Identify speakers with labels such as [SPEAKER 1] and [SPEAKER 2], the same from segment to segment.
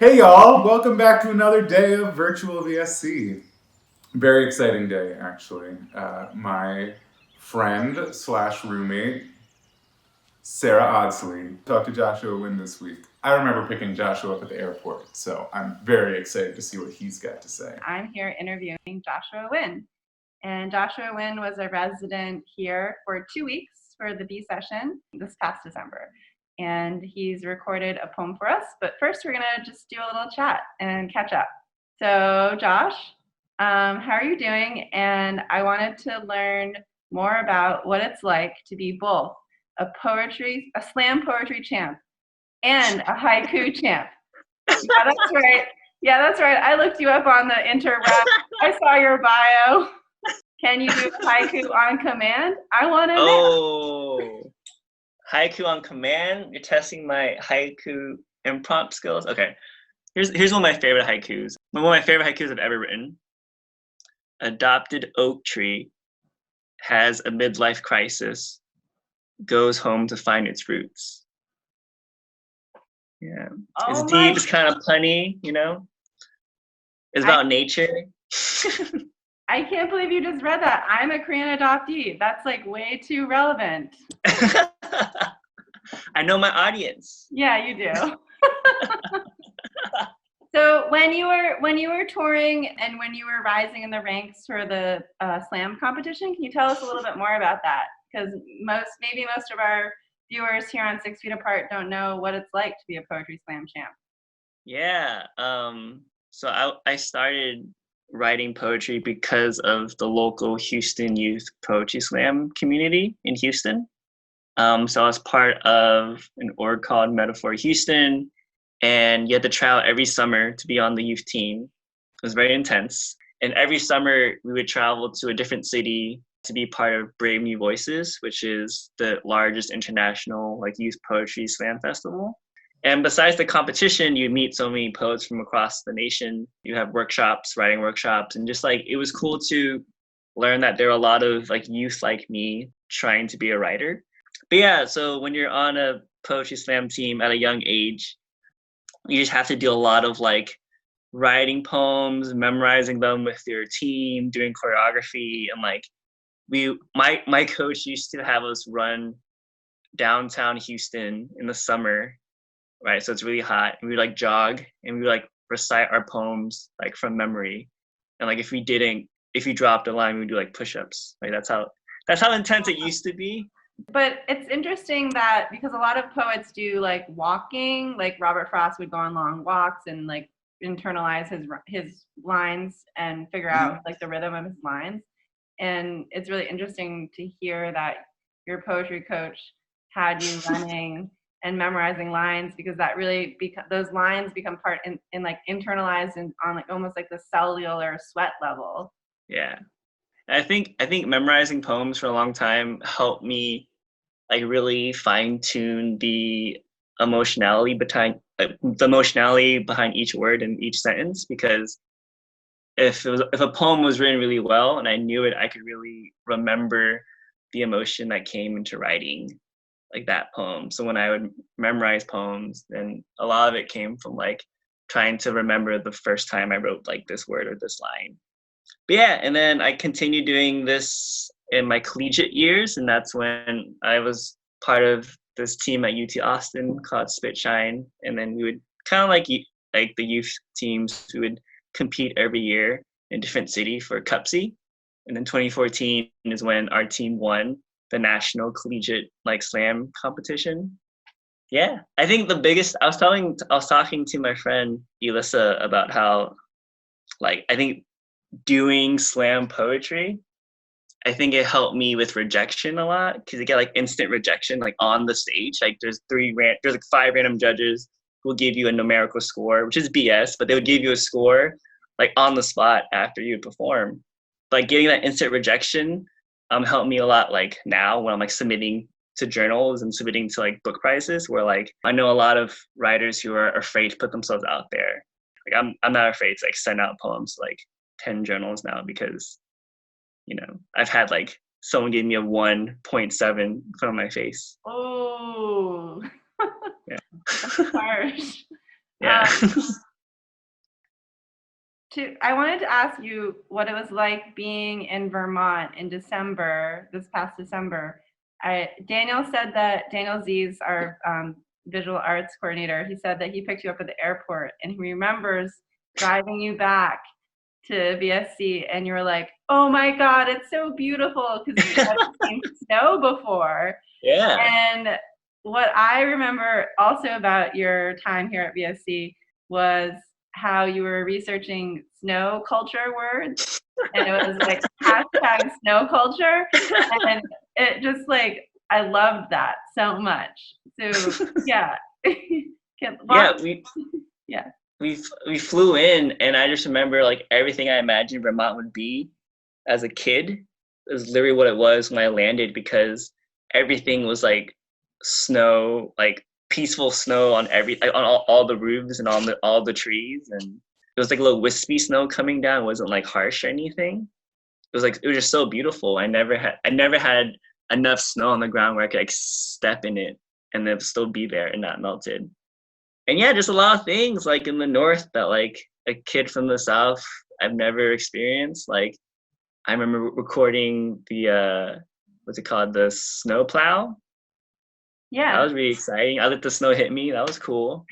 [SPEAKER 1] Hey y'all, welcome back to another day of virtual VSC. Very exciting day, actually. My friend slash roommate, Sarah Odsley, talked to Joshua Nguyen this week. I remember picking Joshua up at the airport, so I'm very excited to see what he's got to say.
[SPEAKER 2] I'm here interviewing Joshua Nguyen. And Joshua Nguyen was a resident here for 2 weeks for the B session this past December. And he's recorded a poem for us. But first, we're going to just do a little chat and catch up. So, Josh, how are you doing? And I wanted to learn more about what it's like to be both a slam poetry champ and a haiku champ. Yeah, that's right. Yeah, that's right. I looked you up on the interweb. I saw your bio. Can you do haiku on command? I want to know.
[SPEAKER 3] Oh, haiku on command? You're testing my haiku impromptu skills? Okay. Here's one of my favorite haikus. One of my favorite haikus I've ever written. Adopted oak tree has a midlife crisis, goes home to find its roots. Yeah. It's deep, it's kind of punny, you know? It's about nature.
[SPEAKER 2] I can't believe you just read that. I'm a Korean adoptee. That's like way too relevant.
[SPEAKER 3] I know my audience.
[SPEAKER 2] Yeah, you do. So when you were touring and when you were rising in the ranks for the slam competition, can you tell us a little bit more about that? Because most of our viewers here on 6 Feet Apart don't know what it's like to be a poetry slam champ.
[SPEAKER 3] Yeah. So I started writing poetry because of the local Houston Youth Poetry Slam community in Houston. So I was part of an org called Metaphor Houston, and you had to try out every summer to be on the youth team. It was very intense. And every summer we would travel to a different city to be part of Brave New Voices, which is the largest international youth poetry slam festival. And besides the competition, you meet so many poets from across the nation. You have workshops, writing workshops, and just it was cool to learn that there are a lot of youth like me trying to be a writer. But yeah, so when you're on a poetry slam team at a young age, you just have to do a lot of writing poems, memorizing them with your team, doing choreography, and my coach used to have us run downtown Houston in the summer, right? So it's really hot. And we would jog and we would recite our poems from memory. And if you dropped a line, we would do push-ups. That's how intense it used to be.
[SPEAKER 2] But it's interesting that because a lot of poets do walking, Robert Frost would go on long walks and internalize his lines and figure out the rhythm of his lines. And it's really interesting to hear that your poetry coach had you running and memorizing lines, because that really those lines become part in internalized and on almost the cellular sweat level.
[SPEAKER 3] Yeah. I think memorizing poems for a long time helped me really fine tune the emotionality behind each word and each sentence, because if a poem was written really well and I knew it, I could really remember the emotion that came into writing that poem. So when I would memorize poems, then a lot of it came from trying to remember the first time I wrote this word or this line. But yeah, and then I continued doing this in my collegiate years, and that's when I was part of this team at UT Austin called Spit Shine, and then we would kind of like the youth teams, we would compete every year in a different city for Cupsy, and then 2014 is when our team won the national collegiate slam competition. Yeah, I think the biggest, I was talking to my friend Elissa about how I think doing slam poetry, I think it helped me with rejection a lot, because you get instant rejection on the stage. There's 5 random judges who will give you a numerical score, which is BS, but they would give you a score on the spot after you perform. But getting that instant rejection helped me a lot now when I'm submitting to journals and submitting to book prizes, where I know a lot of writers who are afraid to put themselves out there. I'm not afraid to send out poems to 10 journals now, because I've had someone give me a 1.7 in front of my face.
[SPEAKER 2] Oh,
[SPEAKER 3] yeah.
[SPEAKER 2] That's harsh.
[SPEAKER 3] Yeah.
[SPEAKER 2] I wanted to ask you what it was like being in Vermont in December, this past December. Daniel said that Daniel Z's our visual arts coordinator. He said that he picked you up at the airport and he remembers driving you back to VSC, and you were like, "Oh my God, it's so beautiful," because you hadn't seen snow before.
[SPEAKER 3] Yeah.
[SPEAKER 2] And what I remember also about your time here at VSC was how you were researching snow culture words, and it was like hashtag snow culture, and it just like I loved that so much. So yeah,
[SPEAKER 3] Yeah,
[SPEAKER 2] yeah.
[SPEAKER 3] we flew in, and I just remember like everything I imagined Vermont would be as a kid is literally what it was when I landed, because everything was like snow, like peaceful snow on like, on all the roofs and on all the trees, and it was like a little wispy snow coming down. It wasn't like harsh or anything. It was just so beautiful. I never had enough snow on the ground where I could like step in it and then still be there and not melted. And yeah, just a lot of things like in the north that like a kid from the south I've never experienced. Like I remember recording the what's it called, the snow plow.
[SPEAKER 2] Yeah.
[SPEAKER 3] That was really exciting. I let the snow hit me. That was cool.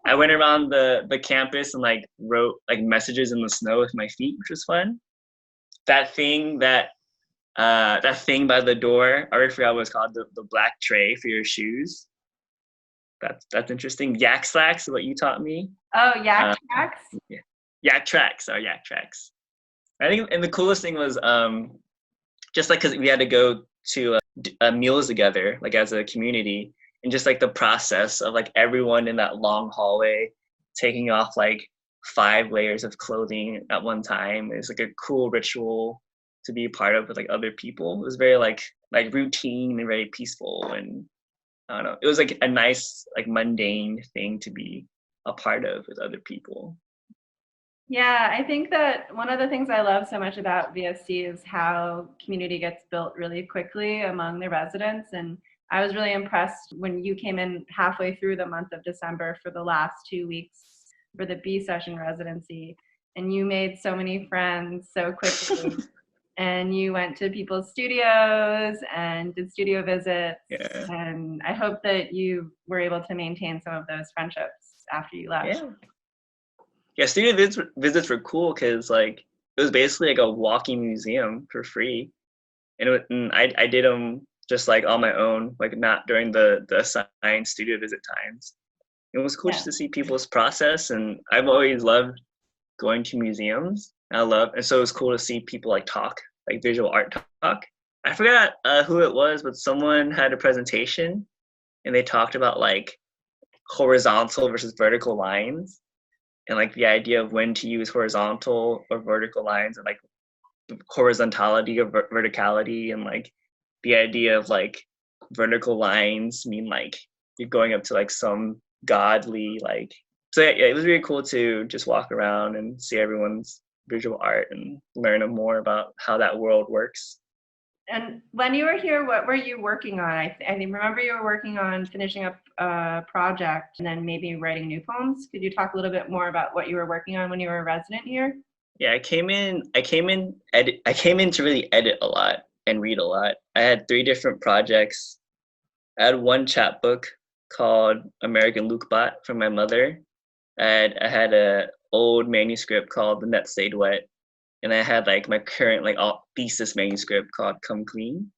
[SPEAKER 3] I went around the campus and like wrote like messages in the snow with my feet, which was fun. That thing by the door, I already forgot what it's called, the black tray for your shoes. That's interesting. Yak slacks is what you taught me.
[SPEAKER 2] Oh, yak tracks?
[SPEAKER 3] Yeah. Yak tracks. I think, and the coolest thing was just like because we had to go to meals together, like as a community, and just like the process of like everyone in that long hallway taking off like 5 layers of clothing at one time is like a cool ritual to be a part of with like other people. It was very like routine and very peaceful, and I don't know. It was like a nice like mundane thing to be a part of with other people.
[SPEAKER 2] Yeah, I think that one of the things I love so much about VSC is how community gets built really quickly among the residents. And I was really impressed when you came in halfway through the month of December for the last 2 weeks for the B session residency. And you made so many friends so quickly. And you went to people's studios and did studio visits.
[SPEAKER 3] Yeah.
[SPEAKER 2] And I hope that you were able to maintain some of those friendships after you left.
[SPEAKER 3] Yeah, studio visits were cool because like it was basically like a walking museum for free, and I did them just like on my own, like not during the assigned studio visit times. It was cool just to see people's process, and I've always loved going to museums. And so it was cool to see people like talk, like visual art talk. I forgot who it was, but someone had a presentation, and they talked about like horizontal versus vertical lines, and like the idea of when to use horizontal or vertical lines, and like horizontality or verticality, and like the idea of like vertical lines mean like you're going up to like some godly like. So yeah, it was really cool to just walk around and see everyone's visual art and learn more about how that world works.
[SPEAKER 2] And when you were here, what were you working on? I remember you were working on finishing up a project and then maybe writing new poems. Could you talk a little bit more about what you were working on when you were a resident here?
[SPEAKER 3] Yeah, I came in to really edit a lot and read a lot. I had 3 different projects. I had one chapbook called American Lukebot from my mother. I had a old manuscript called The Net Stayed Wet. And I had like my current like thesis manuscript called Come Clean.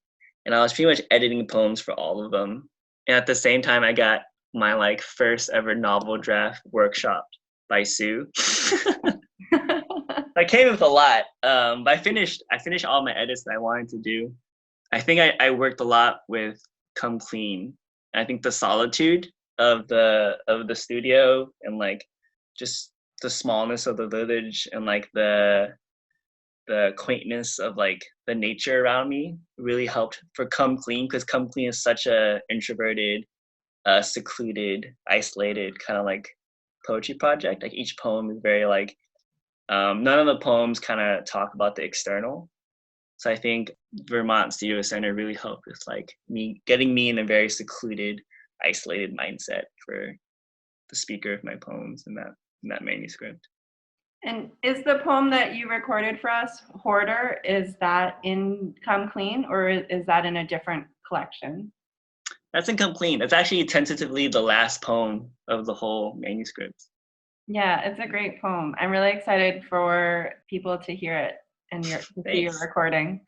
[SPEAKER 3] And I was pretty much editing poems for all of them. And at the same time, I got my like first ever novel draft workshopped by Sue. I came with a lot, but I finished all my edits that I wanted to do. I think I worked a lot with Come Clean. I think the solitude of the studio and like just the smallness of the village and like the quaintness of like the nature around me really helped for Come Clean, because Come Clean is such a introverted, secluded, isolated kind of like poetry project. Like each poem is very like none of the poems kind of talk about the external. So I think Vermont Studio Center really helped with like getting me in a very secluded, isolated mindset for the speaker of my poems in that manuscript.
[SPEAKER 2] And is the poem that you recorded for us, Hoarder, is that in Come Clean or is that in a different collection?
[SPEAKER 3] That's incomplete. That's actually tentatively the last poem of the whole manuscript.
[SPEAKER 2] Yeah, it's a great poem. I'm really excited for people to hear it and to see your
[SPEAKER 3] Thanks.
[SPEAKER 2] recording.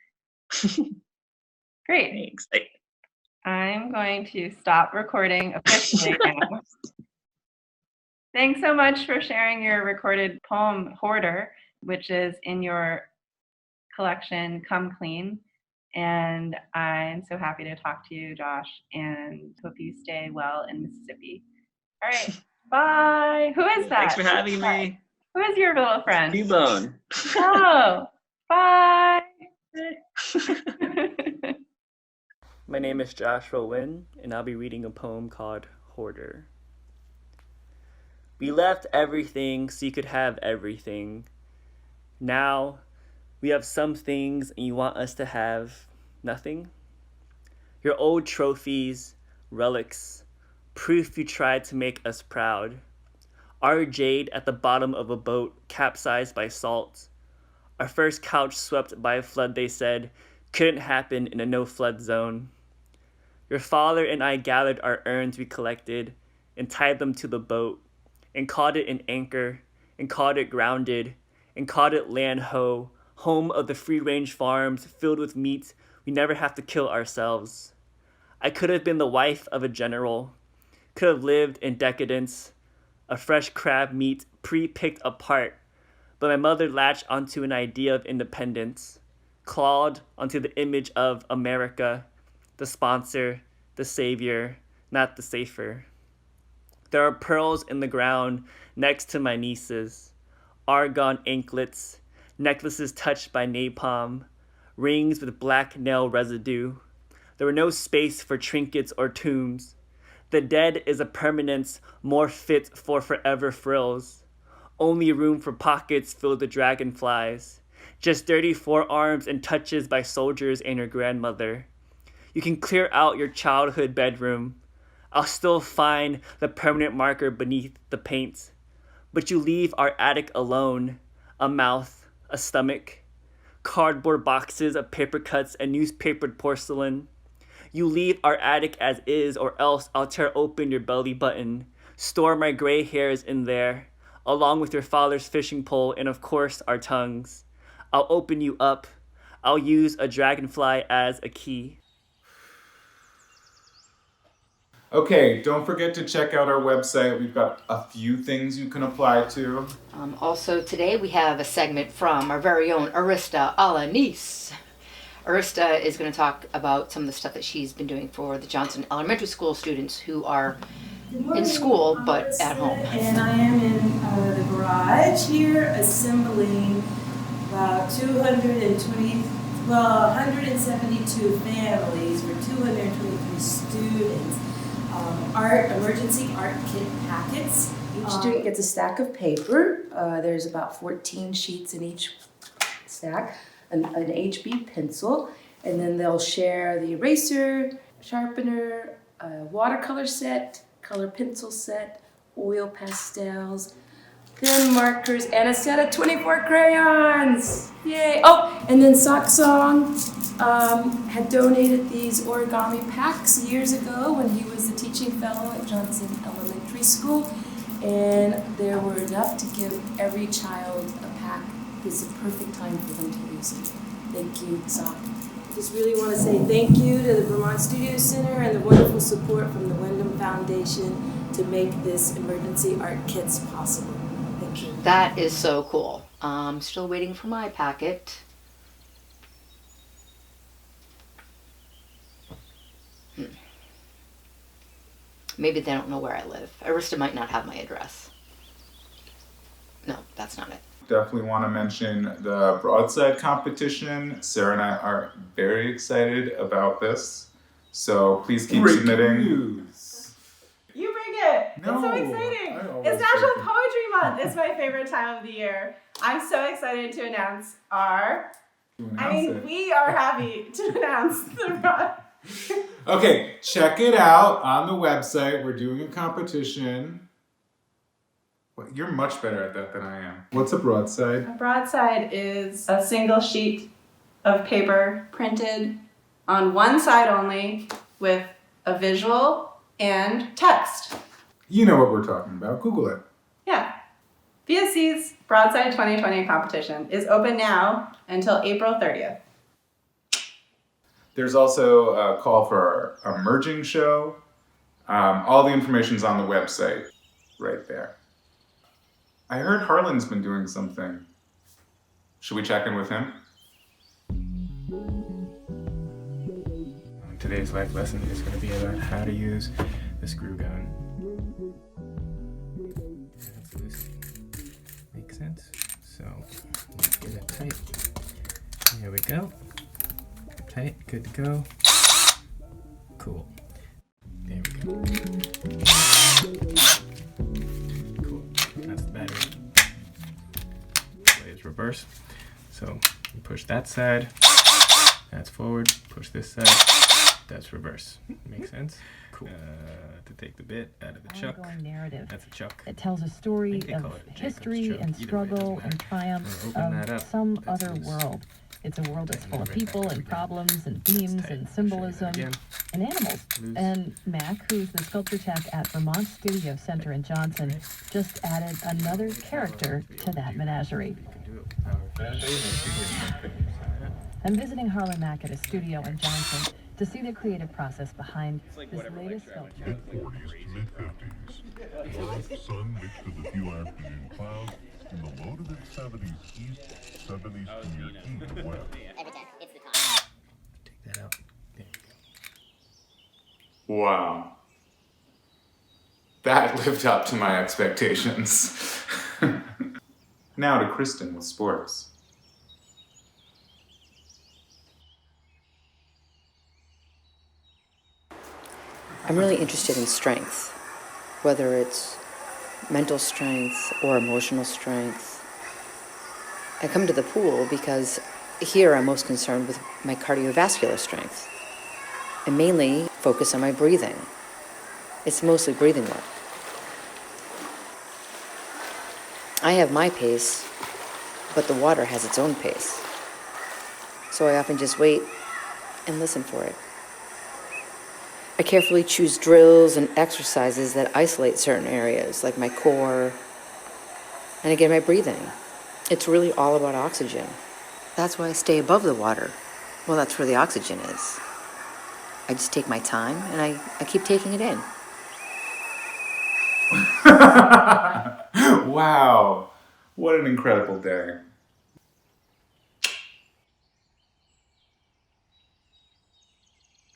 [SPEAKER 2] Great.
[SPEAKER 3] Thanks.
[SPEAKER 2] I'm going to stop recording officially now. Thanks so much for sharing your recorded poem, Hoarder, which is in your collection, Come Clean. And I'm so happy to talk to you, Josh, and hope you stay well in Mississippi. All right, bye. Who is that?
[SPEAKER 3] Thanks for having me.
[SPEAKER 2] Who is your little friend?
[SPEAKER 3] T-Bone.
[SPEAKER 2] Oh, bye.
[SPEAKER 3] My name is Joshua Nguyen, and I'll be reading a poem called Hoarder. We left everything so you could have everything. Now, we have some things and you want us to have nothing? Your old trophies, relics, proof you tried to make us proud. Our jade at the bottom of a boat capsized by salt. Our first couch swept by a flood they said couldn't happen in a no-flood zone. Your father and I gathered our urns we collected and tied them to the boat and called it an anchor and called it grounded and called it land ho, home of the free-range farms filled with meat we never have to kill ourselves. I could have been the wife of a general, could have lived in decadence, a fresh crab meat pre-picked apart, but my mother latched onto an idea of independence, clawed onto the image of America, the sponsor, the savior, not the safer. There are pearls in the ground next to my nieces, argon anklets, necklaces touched by napalm, rings with black nail residue. There were no space for trinkets or tombs. The dead is a permanence more fit for forever frills. Only room for pockets filled with dragonflies. Just dirty forearms and touches by soldiers and your grandmother. You can clear out your childhood bedroom. I'll still find the permanent marker beneath the paint. But you leave our attic alone. A mouth, a stomach, cardboard boxes of paper cuts and newspapered porcelain. You leave our attic as is, or else I'll tear open your belly button, store my gray hairs in there, along with your father's fishing pole and of course our tongues. I'll open you up. I'll use a dragonfly as a key.
[SPEAKER 1] Okay, don't forget to check out our website. We've got a few things you can apply to.
[SPEAKER 4] Also today we have a segment from our very own Arista Alanis. Arista is going to talk about some of the stuff that she's been doing for the Johnson Elementary School students who are in school but at home.
[SPEAKER 5] And I am in the garage here assembling about 172 families for 223 students. Emergency art kit packets. Each student gets a stack of paper. There's about 14 sheets in each stack, an HB pencil, and then they'll share the eraser, sharpener, watercolor set, color pencil set, oil pastels, pen markers, and a set of 24 crayons. Yay! Oh, and then Sock Song had donated these origami packs years ago when he was the teaching fellow at Johnson Elementary School, and there were enough to give every child a pack. This is a perfect time for them to use it. Thank you, Sock. I just really want to say thank you to the Vermont Studio Center and the wonderful support from the Wyndham Foundation to make this emergency art kits possible. Thank you.
[SPEAKER 4] That is so cool. I'm still waiting for my packet. Maybe they don't know where I live. Arista might not have my address. No, that's not it.
[SPEAKER 1] Definitely want to mention the broadside competition. Sarah and I are very excited about this. So please keep submitting.
[SPEAKER 6] News. You bring it.
[SPEAKER 1] No,
[SPEAKER 6] it's so exciting.
[SPEAKER 1] I always
[SPEAKER 6] It's National
[SPEAKER 1] bring it.
[SPEAKER 6] Poetry Month. It's my favorite time of the year. I'm so excited to announce we are happy to announce the
[SPEAKER 1] Okay, check it out on the website. We're doing a competition. Well, you're much better at that than I am. What's a broadside?
[SPEAKER 6] A broadside is a single sheet of paper printed on one side only with a visual and text.
[SPEAKER 1] You know what we're talking about. Google it.
[SPEAKER 6] Yeah. VSC's Broadside 2020 competition is open now until April 30th.
[SPEAKER 1] There's also a call for our emerging show. All the information's on the website right there. I heard Harlan's been doing something. Should we check in with him?
[SPEAKER 7] Today's life lesson is going to be about how to use the screw gun. Makes sense? So let's get it tight. There we go. Tight, good to go. Cool. There we go. Cool. That's the battery. Way is reverse. So you push that side. That's forward. Push this side. That's reverse. Makes sense? Cool. To take the bit out of the chuck.
[SPEAKER 8] Narrative.
[SPEAKER 7] That's a chuck.
[SPEAKER 8] It tells a story of history and struggle and triumph of some other world. It's a world that's full of people and problems and themes and symbolism and animals. And Mac, who's the sculpture tech at Vermont Studio Center in Johnson, just added another character to that menagerie. I'm visiting Harlan Mack at his studio in Johnson to see the creative process behind this latest sculpture.
[SPEAKER 9] Mid-40s to mid-50s. Earth, sun mixed with a few afternoon clouds in the low to mid-70s east, 70s near east west.
[SPEAKER 7] Take that out. There you go.
[SPEAKER 1] Wow. That lived up to my expectations. Now to Kristen with sports.
[SPEAKER 10] I'm really interested in strength, whether it's mental strength or emotional strength. I come to the pool because here I'm most concerned with my cardiovascular strength and mainly focus on my breathing. It's mostly breathing work. I have my pace, but the water has its own pace. So I often just wait and listen for it. I carefully choose drills and exercises that isolate certain areas, like my core, and again, my breathing. It's really all about oxygen. That's why I stay above the water. Well, that's where the oxygen is. I just take my time, and I keep taking it in.
[SPEAKER 1] Wow, what an incredible day.